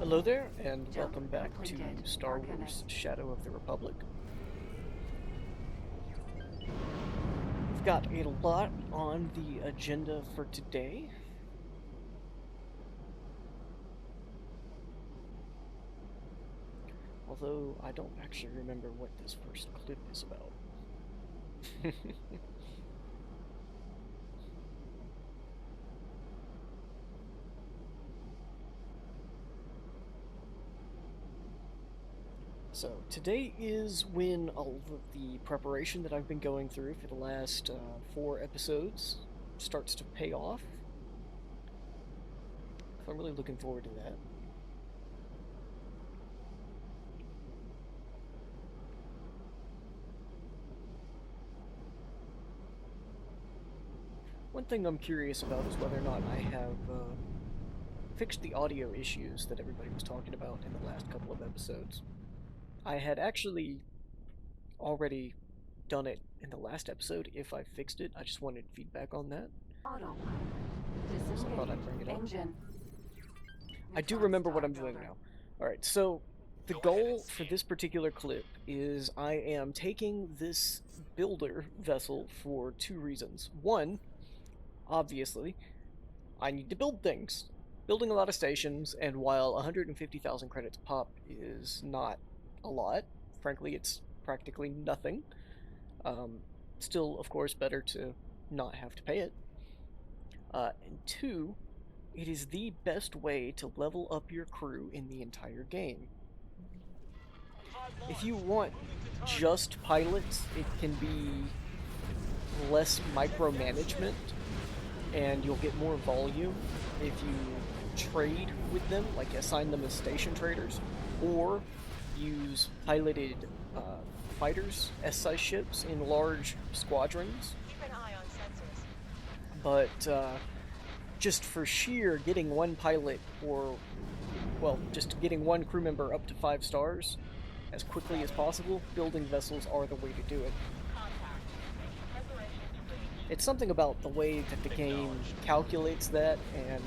Hello there, and welcome back to Star Wars Shadow of the Republic. We've got a lot on the agenda for today. Although, I don't actually remember what this first clip is about. So, today is when all of the preparation that I've been going through for the last 4 episodes starts to pay off. So I'm really looking forward to that. One thing I'm curious about is whether or not I have fixed the audio issues that everybody was talking about in the last couple of episodes. I had actually already done it in the last episode if I fixed it. I just wanted feedback on that. So I thought I'd bring it up. I do remember what I'm doing now. Alright, so the goal for this particular clip is I am taking this builder vessel for 2 reasons. One, obviously, I need to build things. Building a lot of stations, and while 150,000 credits pop is not a lot, frankly, it's practically nothing. Still, of course, better to not have to pay it. And 2, it is the best way to level up your crew in the entire game. If you want just pilots, it can be less micromanagement, and you'll get more volume if you trade with them, like assign them as station traders, or use piloted fighters, S-size ships in large squadrons. Keep an eye on sensors. But just for sheer getting one pilot, or, well, just getting one crew member up to 5 stars as quickly as possible, building vessels are the way to do it. It's something about the way that the game calculates that and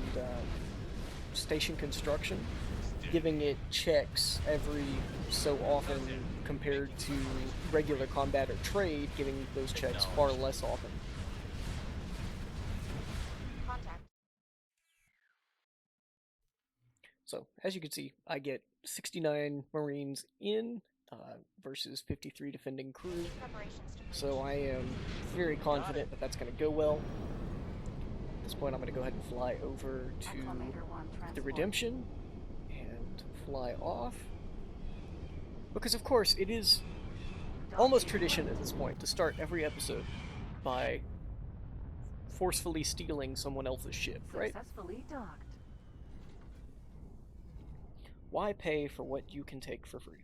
station construction, giving it checks every so often compared to regular combat or trade, giving those checks far less often. Contact. So, as you can see, I get 69 Marines in versus 53 defending crew. So I am very confident that that's going to go well. At this point, I'm going to go ahead and fly over to the Redemption and fly off. Because, of course, it is almost tradition at this point to start every episode by forcefully stealing someone else's ship, right? Successfully docked. Why pay for what you can take for free?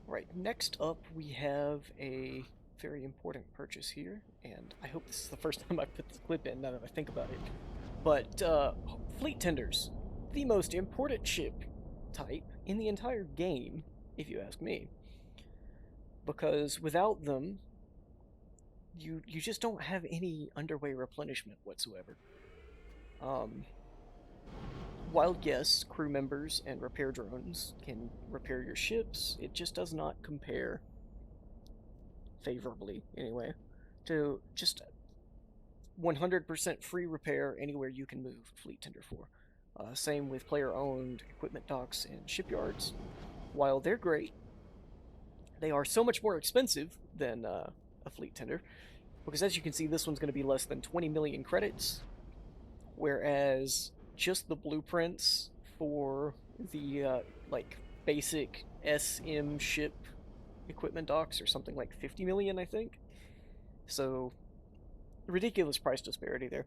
Right, next up we have a very important purchase here, and I hope this is the first time I put this clip in now that I think about it. But fleet tenders, the most important ship type in the entire game, if you ask me. Because without them, you just don't have any underway replenishment whatsoever. While yes, crew members and repair drones can repair your ships, it just does not compare favorably, anyway, to just 100% free repair anywhere you can move Fleet Tender for. Same with player-owned equipment docks and shipyards. While they're great, They are so much more expensive than a fleet tender, because as you can see, this one's going to be less than 20 million credits, whereas just the blueprints for the like basic SM ship equipment docks are something like 50 million, I think. So ridiculous price disparity there.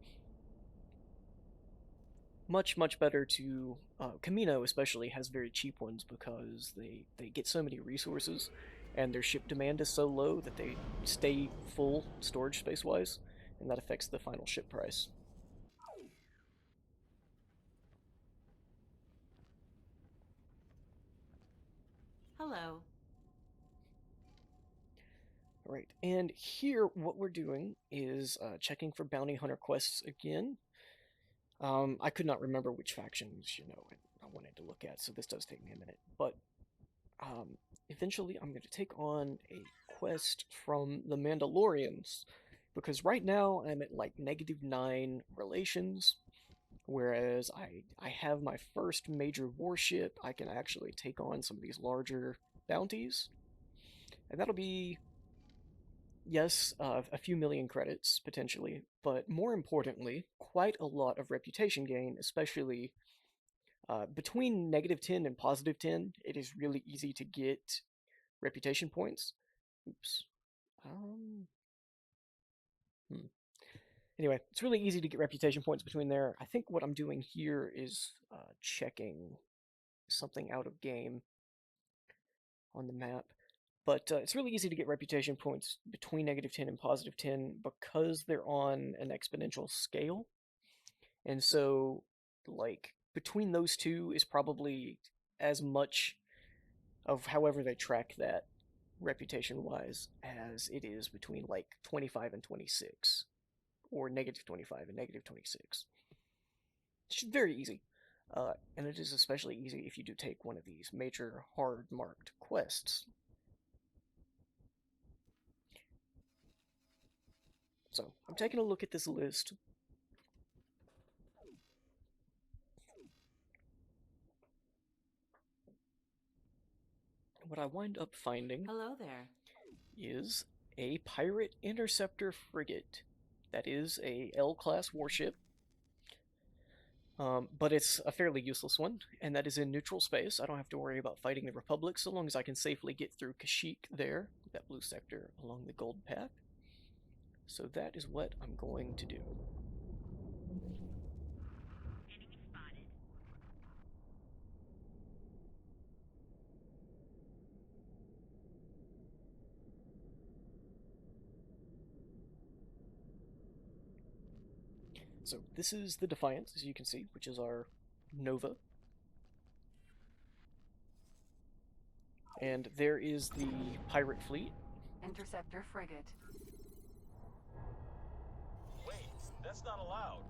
Much better to Camino especially has very cheap ones because they get so many resources and their ship demand is so low that they stay full storage space wise, and that affects the final ship price. Hello. All right, and here what we're doing is checking for bounty hunter quests again. I could not remember which factions, I wanted to look at, so this does take me a minute. But um, eventually I'm going to take on a quest from the Mandalorians, because right now I'm at like -9 relations, whereas I have my first major warship. I can actually take on some of these larger bounties, and that'll be, yes, a few million credits potentially, but more importantly, quite a lot of reputation gain, especially between -10 and +10. It is really easy to get reputation points. Oops. Um. Hmm. Anyway, it's really easy to get reputation points between there. I think what I'm doing here is checking something out of game on the map. But it's really easy to get reputation points between -10 and +10 because they're on an exponential scale. And so, like, between those two is probably as much of however they track that reputation wise as it is between like 25 and 26, or -25 and -26. It's very easy. And it is especially easy if you do take one of these major hard marked quests. So I'm taking a look at this list. What I wind up finding Hello there. is a pirate interceptor frigate. That is a L-class warship, but it's a fairly useless one, and that is in neutral space. I don't have to worry about fighting the Republic so long as I can safely get through Kashyyyk there, that blue sector along the Gold Path. So that is what I'm going to do. So this is the Defiance, as you can see, which is our Nova. And there is the pirate fleet. Interceptor frigate. Wait, that's not allowed.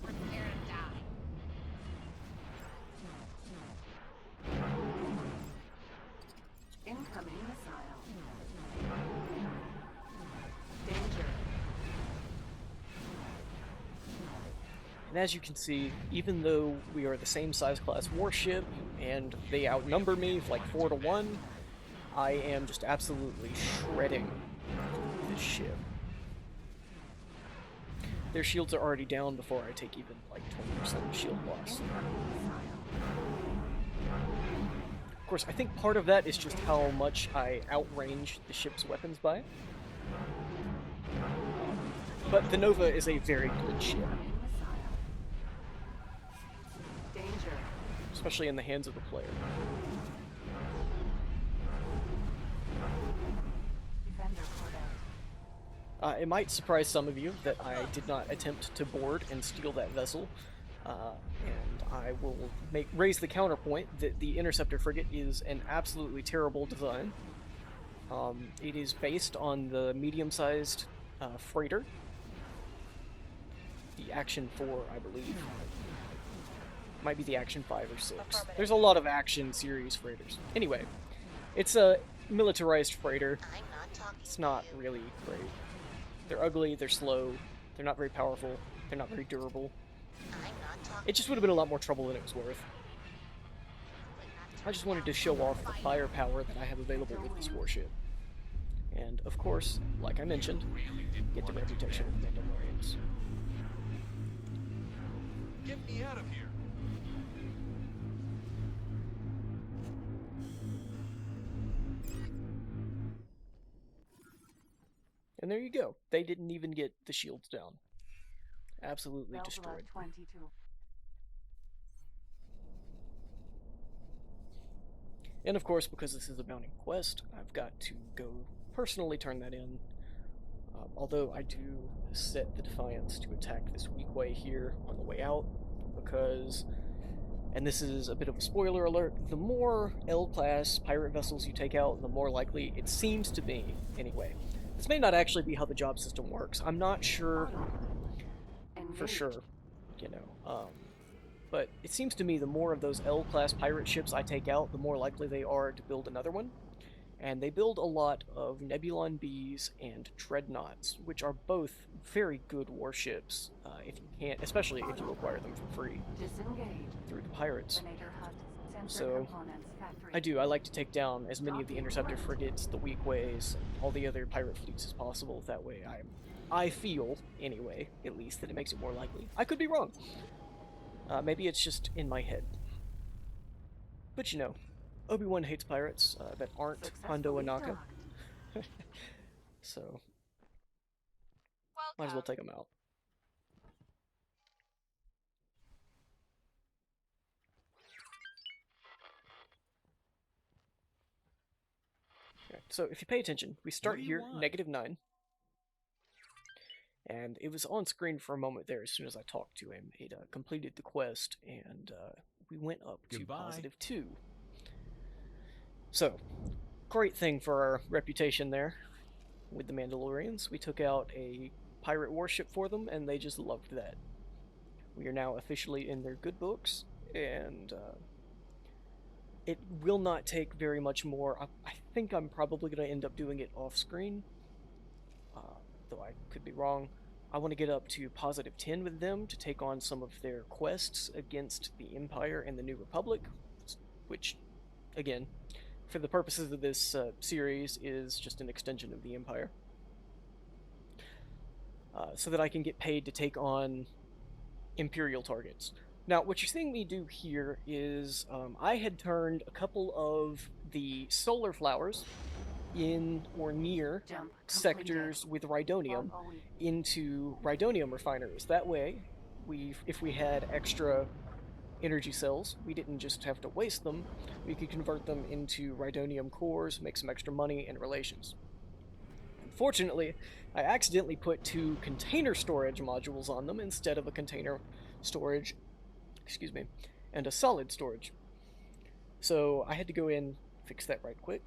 Prepare to die. Incoming missile. Danger. And as you can see, even though we are the same size class warship and they outnumber me like 4 to 1, I am just absolutely shredding this ship. Their shields are already down before I take even like 20% shield loss. Of course, I think part of that is just how much I outrange the ship's weapons by. But the Nova is a very good ship, Danger. especially in the hands of the player. Defender port out. It might surprise some of you that I did not attempt to board and steal that vessel, and I will raise the counterpoint that the Interceptor frigate is an absolutely terrible design. It is based on the medium-sized freighter, the Action 4, I believe. Might be the Action 5 or 6. There's a lot of Action series freighters. Anyway, it's a militarized freighter. I'm not talking. It's not really great. They're ugly, they're slow, they're not very powerful, they're not very durable. I'm not talking. It just would have been a lot more trouble than it was worth. I just wanted to show off the firepower that I have available with this warship. And, of course, like I mentioned, get the reputation of the Mandalorians. Get me out of here. And there you go. They didn't even get the shields down. Absolutely destroyed. 22. And of course, because this is a mounting quest, I've got to go personally turn that in. Although I do set the Defiance to attack this weak way here on the way out, because, and this is a bit of a spoiler alert, the more L-class pirate vessels you take out, the more likely it seems to be, anyway. This may not actually be how the job system works. I'm not sure for sure, you know. But it seems to me the more of those L-class pirate ships I take out, the more likely they are to build another one. And they build a lot of Nebulon Bs and Dreadnoughts, which are both very good warships, if you can't, especially if you acquire them for free through the pirates. Venator Hutt. So, I like to take down as many of the interceptor frigates, the weak ways, all the other pirate fleets as possible. That way I feel, anyway, at least, that it makes it more likely. I could be wrong. Maybe it's just in my head. But you know, Obi-Wan hates pirates that aren't Hondo Anaka. So, might as well take them out. Okay, so if you pay attention, we start here, -9. And it was on screen for a moment there as soon as I talked to him. It completed the quest, and we went up to +2. So, great thing for our reputation there with the Mandalorians. We took out a pirate warship for them, and they just loved that. We are now officially in their good books, and it will not take very much more. I think I'm probably going to end up doing it off-screen, though I could be wrong. I want to get up to +10 with them to take on some of their quests against the Empire and the New Republic, which, again, for the purposes of this series, is just an extension of the Empire. So that I can get paid to take on Imperial targets. Now, what you're seeing me do here is I had turned a couple of the solar flowers in or near sectors with Rhydonium into Rhydonium refineries. That way, if we had extra energy cells, we didn't just have to waste them, we could convert them into Rhydonium cores, make some extra money and relations. Unfortunately, I accidentally put 2 container storage modules on them instead of a container storage, and a solid storage. So I had to go in, fix that right quick.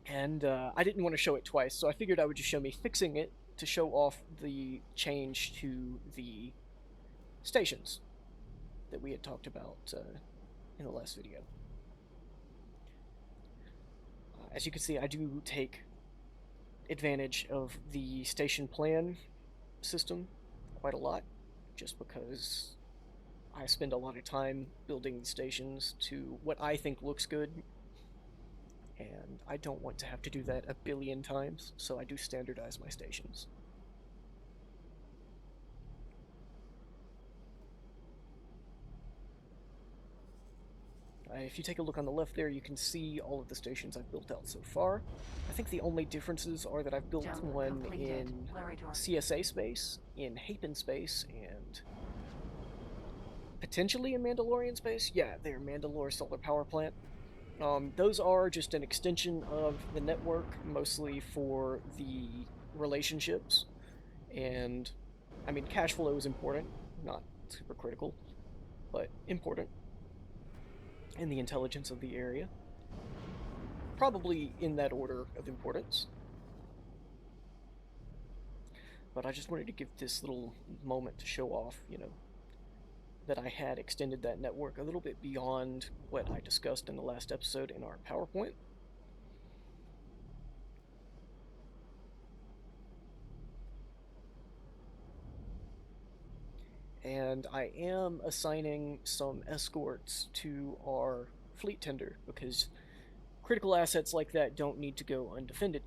And I didn't want to show it twice, so I figured I would just show me fixing it to show off the change to the stations that we had talked about in the last video. As you can see, I do take advantage of the station plan system quite a lot, just because I spend a lot of time building the stations to what I think looks good, and I don't want to have to do that a billion times, so I do standardize my stations. If you take a look on the left there, you can see all of the stations I've built out so far. I think the only differences are that I've built one in CSA space, in Hapen space, and potentially in Mandalorian space. Yeah, they're Mandalore Solar Power Plant. Those are just an extension of the network, mostly for the relationships. And, I mean, cash flow is important, not super critical, but important. And the intelligence of the area. Probably in that order of importance. But I just wanted to give this little moment to show off, you know, that I had extended that network a little bit beyond what I discussed in the last episode in our PowerPoint. and I am assigning some escorts to our fleet tender because critical assets like that don't need to go undefended.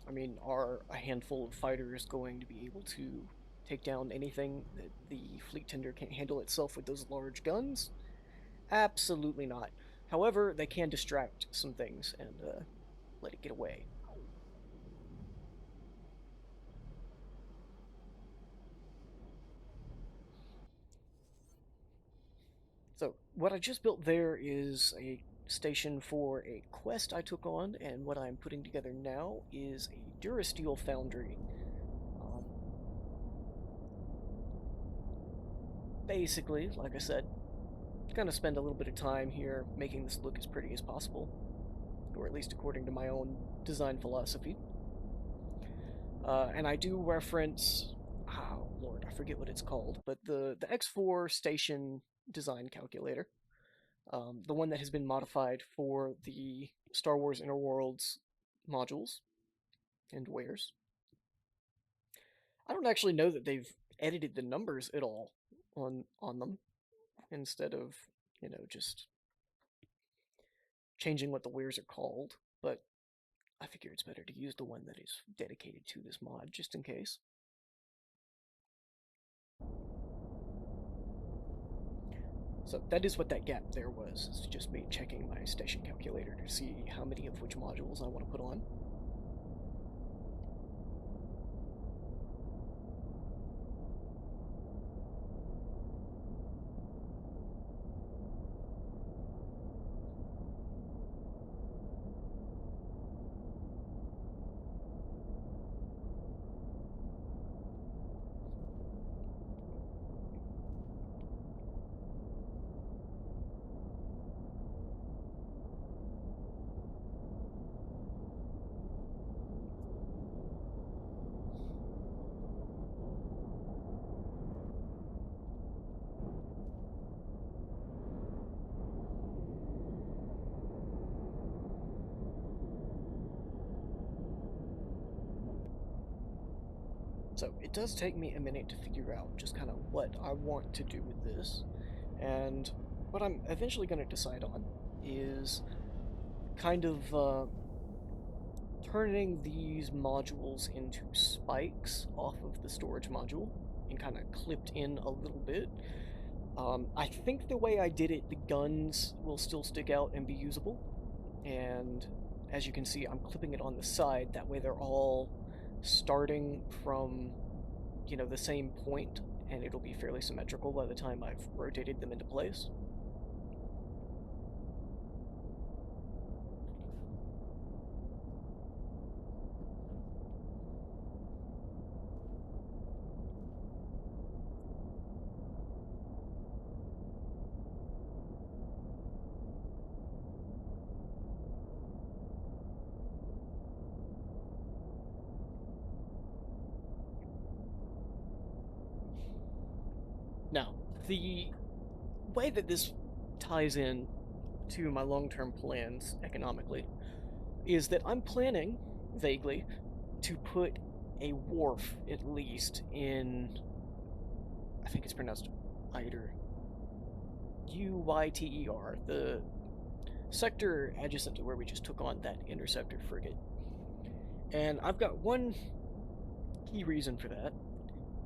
I mean, are a handful of fighters going to be able to take down anything that the fleet tender can't handle itself with those large guns? Absolutely not. However, they can distract some things and let it get away. So, what I just built there is a station for a quest I took on, and what I'm putting together now is a durasteel foundry. Basically, like I said, gonna spend a little bit of time here making this look as pretty as possible, or at least according to my own design philosophy. And I do reference, oh lord, I forget what it's called, but the X4 station design calculator, the one that has been modified for the Star Wars Interworlds modules and wares. I don't actually know that they've edited the numbers at all on them, instead of just changing what the wares are called. But I figure it's better to use the one that is dedicated to this mod, just in case. So that is what that gap there was. It's just me checking my station calculator to see how many of which modules I want to put on. So it does take me a minute to figure out just kind of what I want to do with this. And what I'm eventually going to decide on is kind of turning these modules into spikes off of the storage module and kind of clipped in a little bit. I think the way I did it, the guns will still stick out and be usable. And as you can see, I'm clipping it on the side. That way they're all starting from, the same point, and it'll be fairly symmetrical by the time I've rotated them into place. Now, the way that this ties in to my long-term plans economically is that I'm planning, vaguely, to put a wharf, at least, in, I think it's pronounced Uyter, Uyter, the sector adjacent to where we just took on that interceptor frigate. And I've got one key reason for that,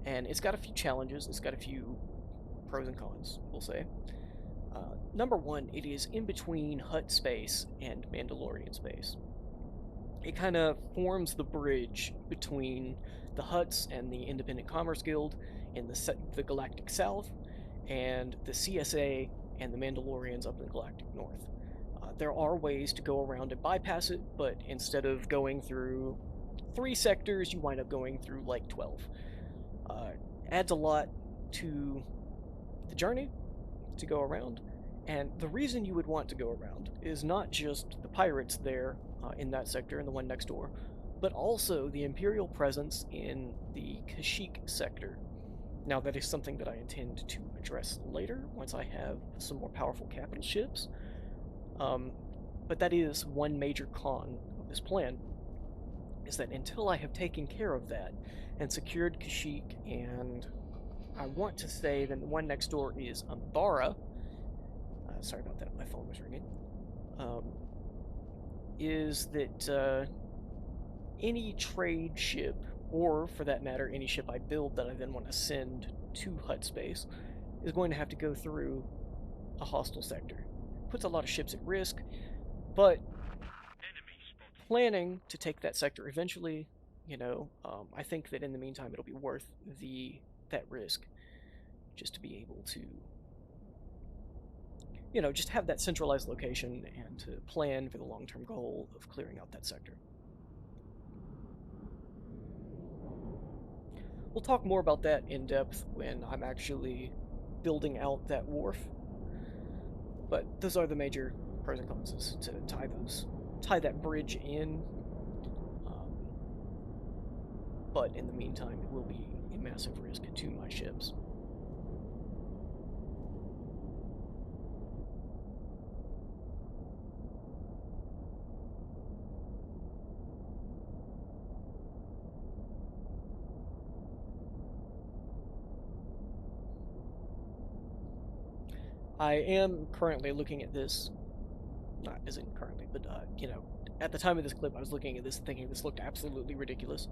and it's got a few challenges, it's got a few pros and cons, we'll say. Number one, it is in between Hutt space and Mandalorian space. It kind of forms the bridge between the Hutts and the Independent Commerce Guild in the Galactic South, and the CSA and the Mandalorians up in the Galactic North. There are ways to go around and bypass it, but instead of going through 3 sectors, you wind up going through like 12. Adds a lot to the journey to go around, and the reason you would want to go around is not just the pirates there in that sector and the one next door, but also the Imperial presence in the Kashyyyk sector. Now, that is something that I intend to address later once I have some more powerful capital ships. But that is one major con of this plan. is that until I have taken care of that and secured Kashyyyk, and I want to say that the one next door is Umbara. Sorry about that, my phone was ringing. Is that any trade ship, or for that matter, any ship I build that I then want to send to Hutt space, is going to have to go through a hostile sector. Puts a lot of ships at risk, but planning to take that sector eventually, I think that in the meantime it'll be worth that risk, just to be able to, just have that centralized location and to plan for the long-term goal of clearing out that sector. We'll talk more about that in depth when I'm actually building out that wharf, but those are the major pros and cons, is to tie that bridge in. But in the meantime, it will be a massive risk to my ships. I am currently looking at this, not as in currently, but at the time of this clip, I was looking at this thinking this looked absolutely ridiculous.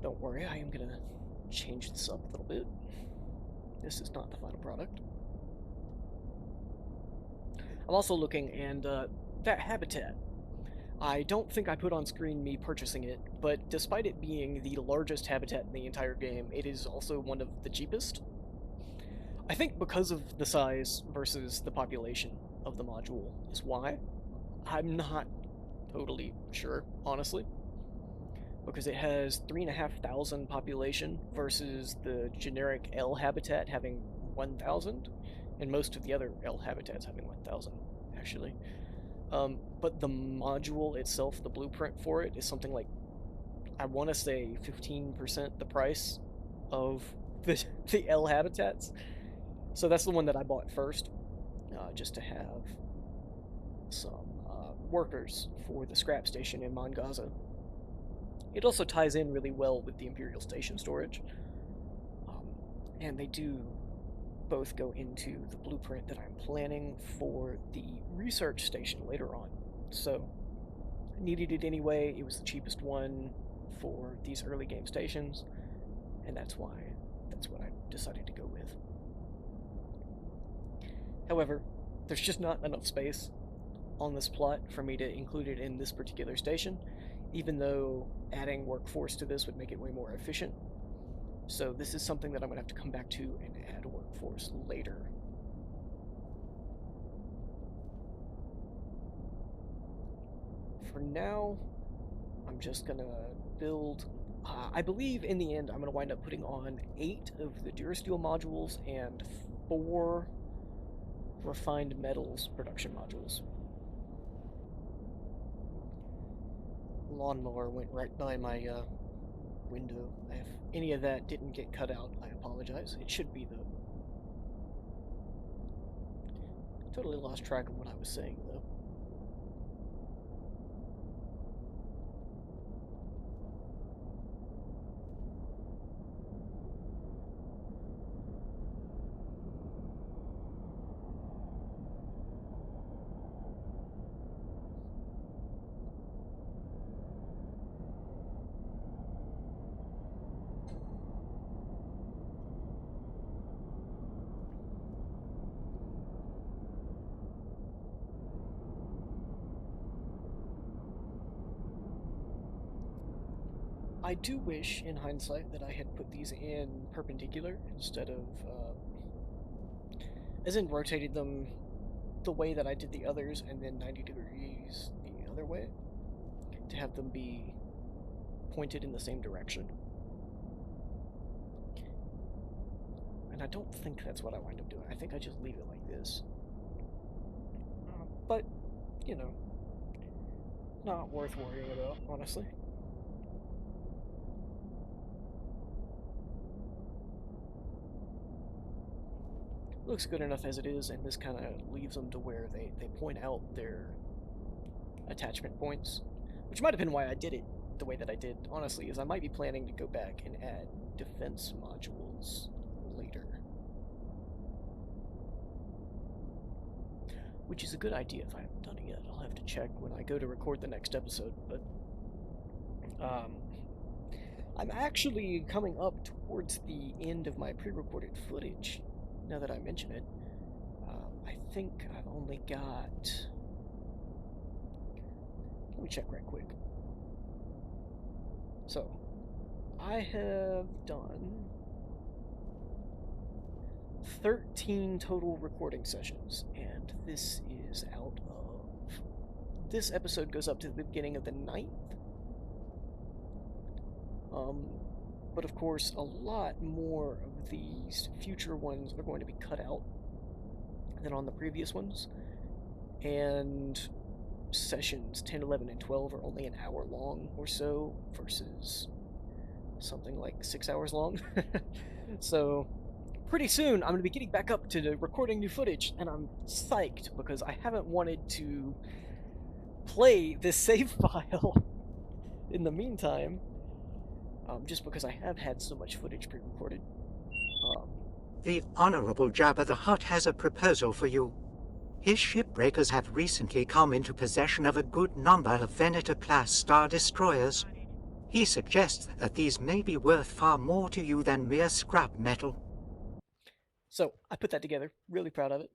Don't worry, I am gonna change this up a little bit. This is not the final product. I'm also looking, and that habitat, I don't think I put on screen me purchasing it, but despite it being the largest habitat in the entire game, it is also one of the cheapest. I think because of the size versus the population of the module is why. I'm not totally sure, honestly, because it has 3,500 population versus the generic L habitat having 1,000, and most of the other L habitats having 1,000, actually. But the module itself, the blueprint for it, is something like, I want to say 15% the price of the L habitats. So that's the one that I bought first, just to have some workers for the scrap station in Mongaza. It also ties in really well with the Imperial Station storage, and they do both go into the blueprint that I'm planning for the research station later on. So I needed it anyway. It was the cheapest one for these early game stations, and that's what I decided to go with. However, there's just not enough space on this plot for me to include it in this particular station, even though adding workforce to this would make it way more efficient. So this is something that I'm going to have to come back to and add workforce later. For now, I'm just going to build... I believe in the end I'm going to wind up putting on 8 of the durasteel modules and 4 refined metals production modules. Lawnmower went right by my window. If any of that didn't get cut out, I apologize. It should be, though. Totally lost track of what I was saying, though. I do wish, in hindsight, that I had put these in perpendicular instead of, as in rotated them the way that I did the others and then 90 degrees the other way, to have them be pointed in the same direction. And I don't think that's what I wind up doing. I think I just leave it like this. But, not worth worrying about, honestly. Looks good enough as it is, and this kind of leaves them to where they point out their attachment points which might have been why I did it the way that I did, honestly, is I might be planning to go back and add defense modules later. Which is a good idea if I haven't done it yet. I'll have to check when I go to record the next episode, but I'm actually coming up towards the end of my pre-recorded footage, now that I mention it. I think I've only got... Let me check right quick. So, I have done 13 total recording sessions, and this is out of... This episode goes up to the beginning of the 9th. But of course, a lot more of these future ones are going to be cut out than on the previous ones. And sessions 10, 11, and 12 are only an hour long or so versus something like 6 hours long. So pretty soon I'm going to be getting back up to recording new footage, and I'm psyched because I haven't wanted to play this save file in the meantime, just because I have had so much footage pre-recorded. The Honorable Jabba the Hutt has a proposal for you. His shipbreakers have recently come into possession of a good number of Venator-class Star Destroyers. He suggests that these may be worth far more to you than mere scrap metal. So I put that together, really proud of it,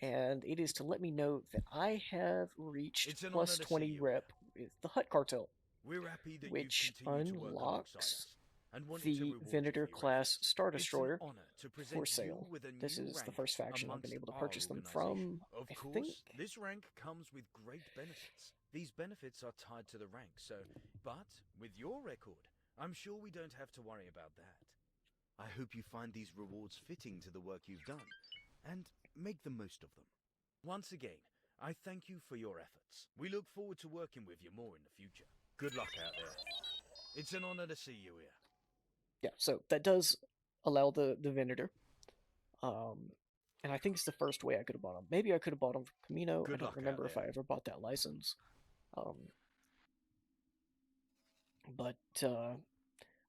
and it is to let me know that I have reached plus 20 rep with the Hutt Cartel, We're happy that which you continue to work alongside unlocks us and wanted the to reward you Venator for your class efforts. Star It's an Destroyer honor to present for you sale. with a This new is the rank first faction I've been amongst able to our purchase them organization. from, Of I course, think. this rank comes with great benefits. These benefits are tied to the rank, but with your record, I'm sure we don't have to worry about that. I hope you find these rewards fitting to the work you've done, and make the most of them. Once again, I thank you for your efforts. We look forward to working with you more in the future. Good luck out there. It's an honor to see you here. Yeah, so that does allow the Venator. And I think it's the first way I could have bought them. Maybe I could have bought them from Camino. I Good don't luck out remember if there. I ever bought that license. But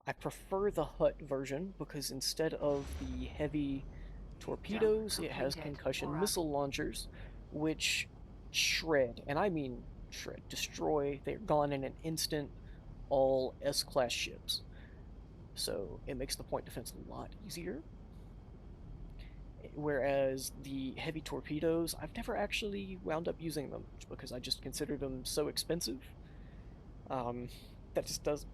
I prefer the Hutt version because instead of the heavy torpedoes, it has concussion missile launchers, which shred, and I mean shred, destroy. They're gone in an instant, all S-class ships. So it makes the point defense a lot easier. Whereas the heavy torpedoes, I've never actually wound up using them because I just consider them so expensive. That just does,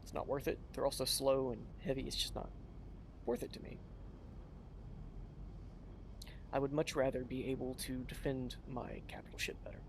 it's not worth it. They're also slow and heavy. It's just not worth it to me. I would much rather be able to defend my capital ship better.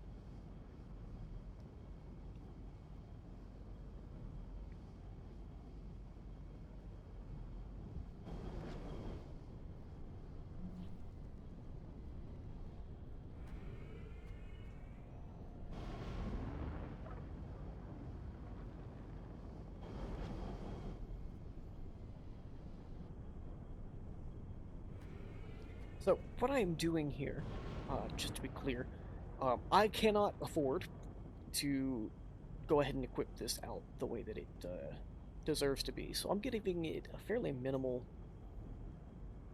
So what I am doing here, just to be clear, I cannot afford to go ahead and equip this out the way that it deserves to be. So I'm giving it a fairly minimal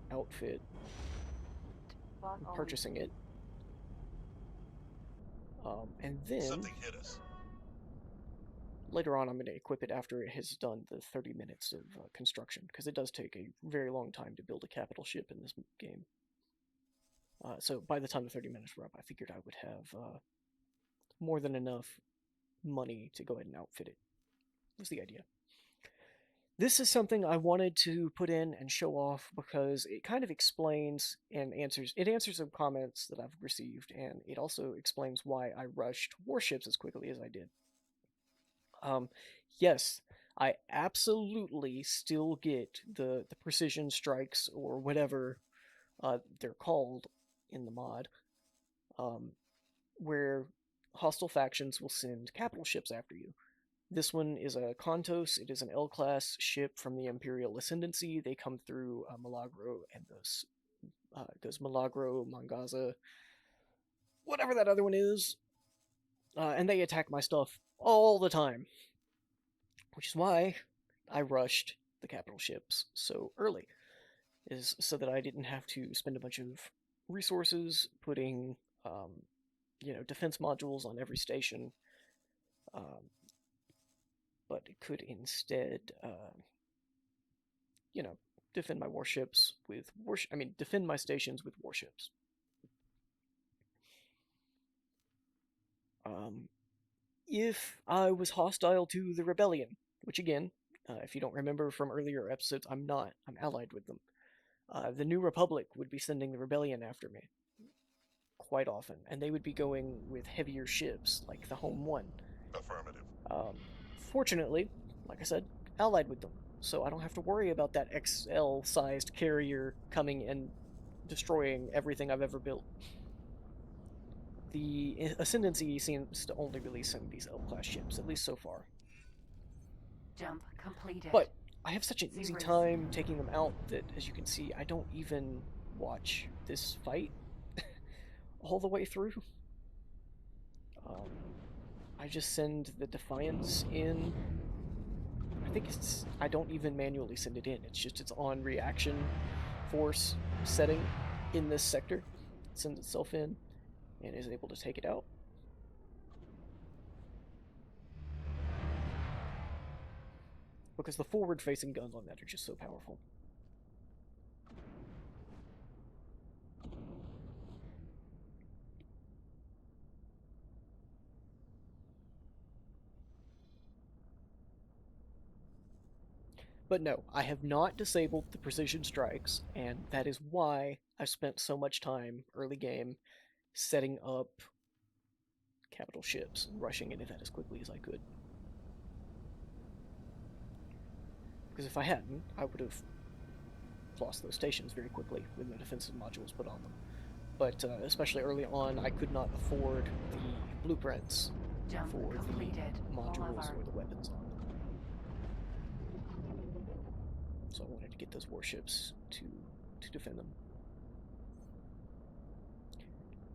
outfit. I'm purchasing it. And then Something hit us. later on I'm going to equip it after it has done the 30 minutes of construction, because it does take a very long time to build a capital ship in this game. So by the time the 30 minutes were up, I figured I would have more than enough money to go ahead and outfit it. Was the idea. This is something I wanted to put in and show off because it kind of explains and answers some comments that I've received, and it also explains why I rushed warships as quickly as I did. Yes, I absolutely still get the precision strikes or whatever they're called in the mod, where hostile factions will send capital ships after you. This one is a Kontos. It is an L-class ship from the Imperial Ascendancy. They come through Milagro and goes Milagro, Mangaza, whatever that other one is, and they attack my stuff all the time, which is why I rushed the capital ships so early, is so that I didn't have to spend a bunch of resources putting, um, defense modules on every station, um, but it could instead, you know, defend my warships with defend my stations with warships. If I was hostile to the rebellion, which again, if you don't remember from earlier episodes, I'm not. I'm allied with them. The New Republic would be sending the rebellion after me quite often, and they would be going with heavier ships like the Home One. Affirmative. Fortunately, like I said, allied with them, so I don't have to worry about that XL-sized carrier coming and destroying everything I've ever built. The Ascendancy seems to only really send these L-class ships, at least so far. Jump completed. But I have such an easy time taking them out that, as you can see, I don't even watch this fight all the way through. I just send the Defiance in. I don't even manually send it in. It's on reaction force setting in this sector. It sends itself in and is able to take it out. Because the forward-facing guns on that are just so powerful. But no, I have not disabled the precision strikes, and that is why I spent so much time early game setting up capital ships and rushing into that as quickly as I could. Because if I hadn't, I would have lost those stations very quickly with no defensive modules put on them. But especially early on, I could not afford the blueprints for the modules or the weapons on them. So I wanted to get those warships to defend them.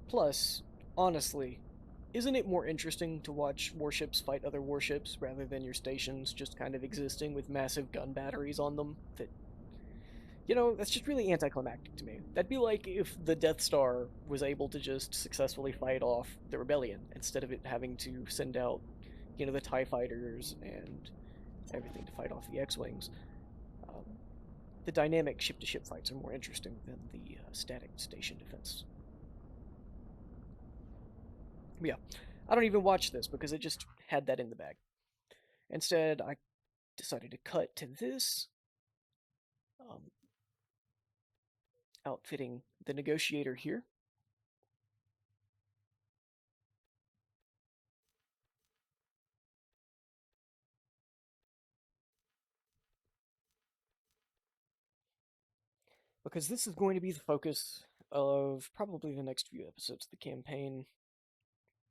Plus, honestly, isn't it more interesting to watch warships fight other warships rather than your stations just kind of existing with massive gun batteries on them? That's just really anticlimactic to me. That'd be like if the Death Star was able to just successfully fight off the rebellion instead of it having to send out, the TIE fighters and everything to fight off the X-Wings. The dynamic ship-to-ship fights are more interesting than the static station defense. But yeah, I don't even watch this because it just had that in the bag. Instead, I decided to cut to this, outfitting the Negotiator here. Because this is going to be the focus of probably the next few episodes of the campaign,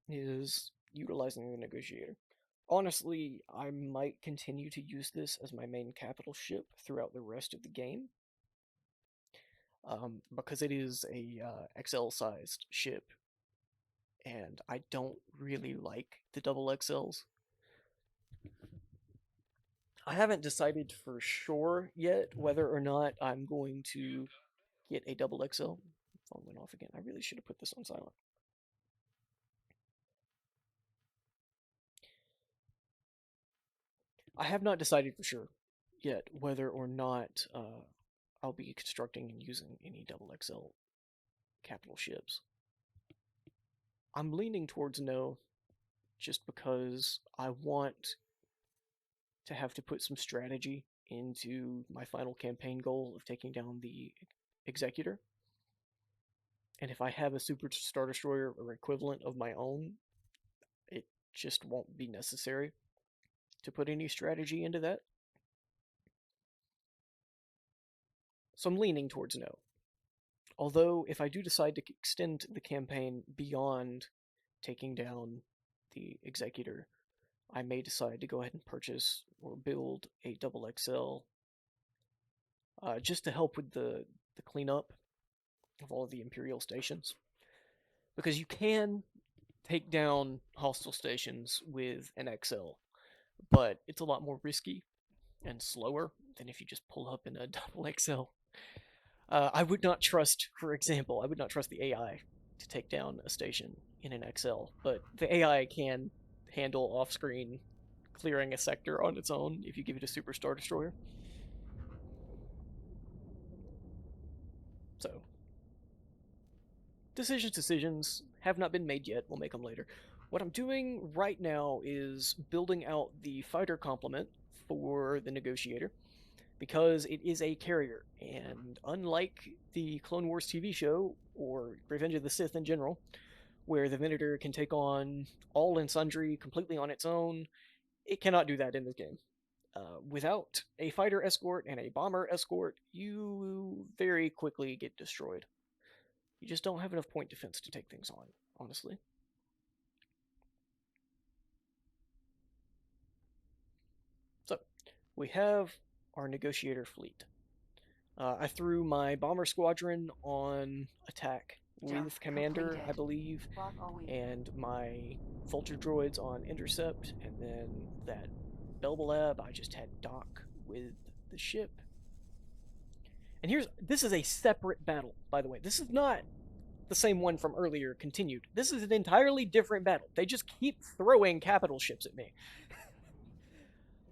is utilizing the Negotiator. Honestly, I might continue to use this as my main capital ship throughout the rest of the game, because it is a XL-sized ship, and I don't really like the double XLs. I haven't decided for sure yet whether or not I'm going to get a double XL. Phone went off again. I really should have put this on silent. I have not decided for sure yet whether or not I'll be constructing and using any double XL capital ships. I'm leaning towards no, just because I want to have to put some strategy into my final campaign goal of taking down the Executor. And if I have a Super Star Destroyer or equivalent of my own, it just won't be necessary to put any strategy into that. So I'm leaning towards no. Although, if I do decide to extend the campaign beyond taking down the Executor, I may decide to go ahead and purchase or build a double XL, just to help with the cleanup of all of the Imperial stations. Because you can take down hostile stations with an XL, but it's a lot more risky and slower than if you just pull up in a double XL. I would not trust, for example, I would not trust the AI to take down a station in an XL, but the AI can handle off-screen clearing a sector on its own if you give it a Super Star Destroyer. So, decisions have not been made yet. We'll make them later. What I'm doing right now is building out the fighter complement for the Negotiator, because it is a carrier, and unlike the Clone Wars TV show, or Revenge of the Sith in general, where the Venator can take on all and sundry completely on its own, it cannot do that in this game. Without a fighter escort and a bomber escort, you very quickly get destroyed. You just don't have enough point defense to take things on, honestly. So, we have our Negotiator fleet. I threw my bomber squadron on attack with Commander, I believe, and my Vulture droids on intercept, and then that Belbalab I just had dock with the ship. And this is a separate battle, by the way. This is not the same one from earlier continued. This is an entirely different battle. They just keep throwing capital ships at me.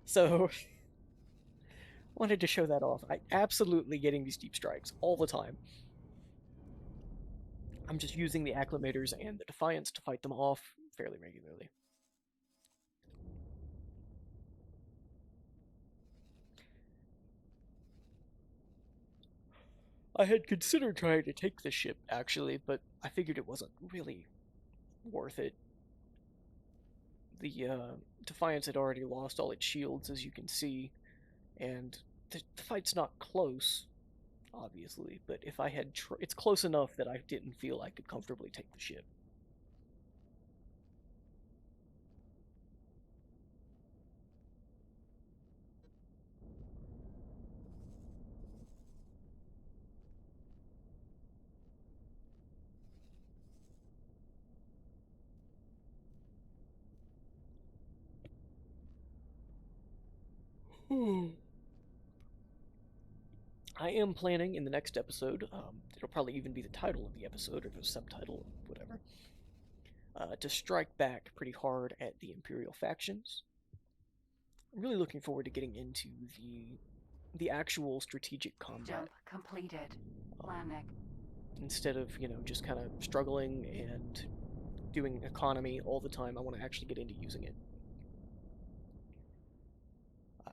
So, wanted to show that off. I'm absolutely getting these deep strikes all the time. I'm just using the acclimators and the Defiance to fight them off fairly regularly. I had considered trying to take the ship, actually, but I figured it wasn't really worth it. The Defiance had already lost all its shields, as you can see, and the fight's not close, obviously, but if I had it's close enough that I didn't feel I could comfortably take the ship. I am planning in the next episode, it'll probably even be the title of the episode or the subtitle, whatever, to strike back pretty hard at the Imperial factions. I'm really looking forward to getting into the actual strategic combat. Jump completed. Landing. Instead of, just kind of struggling and doing economy all the time, I want to actually get into using it.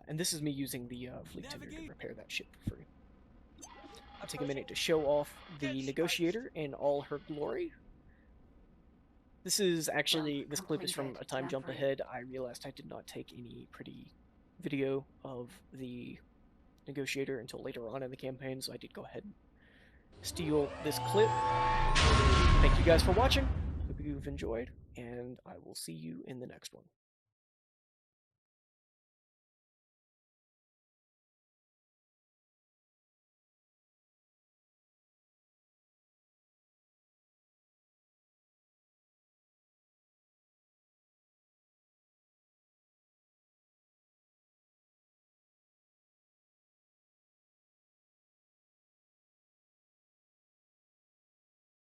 And this is me using the fleet tutor to repair that ship for free. I'll take a minute to show off the Negotiator in all her glory. This clip is from a time jump ahead. I realized I did not take any pretty video of the Negotiator until later on in the campaign, so I did go ahead and steal this clip. Thank you guys for watching. Hope you've enjoyed, and I will see you in the next one.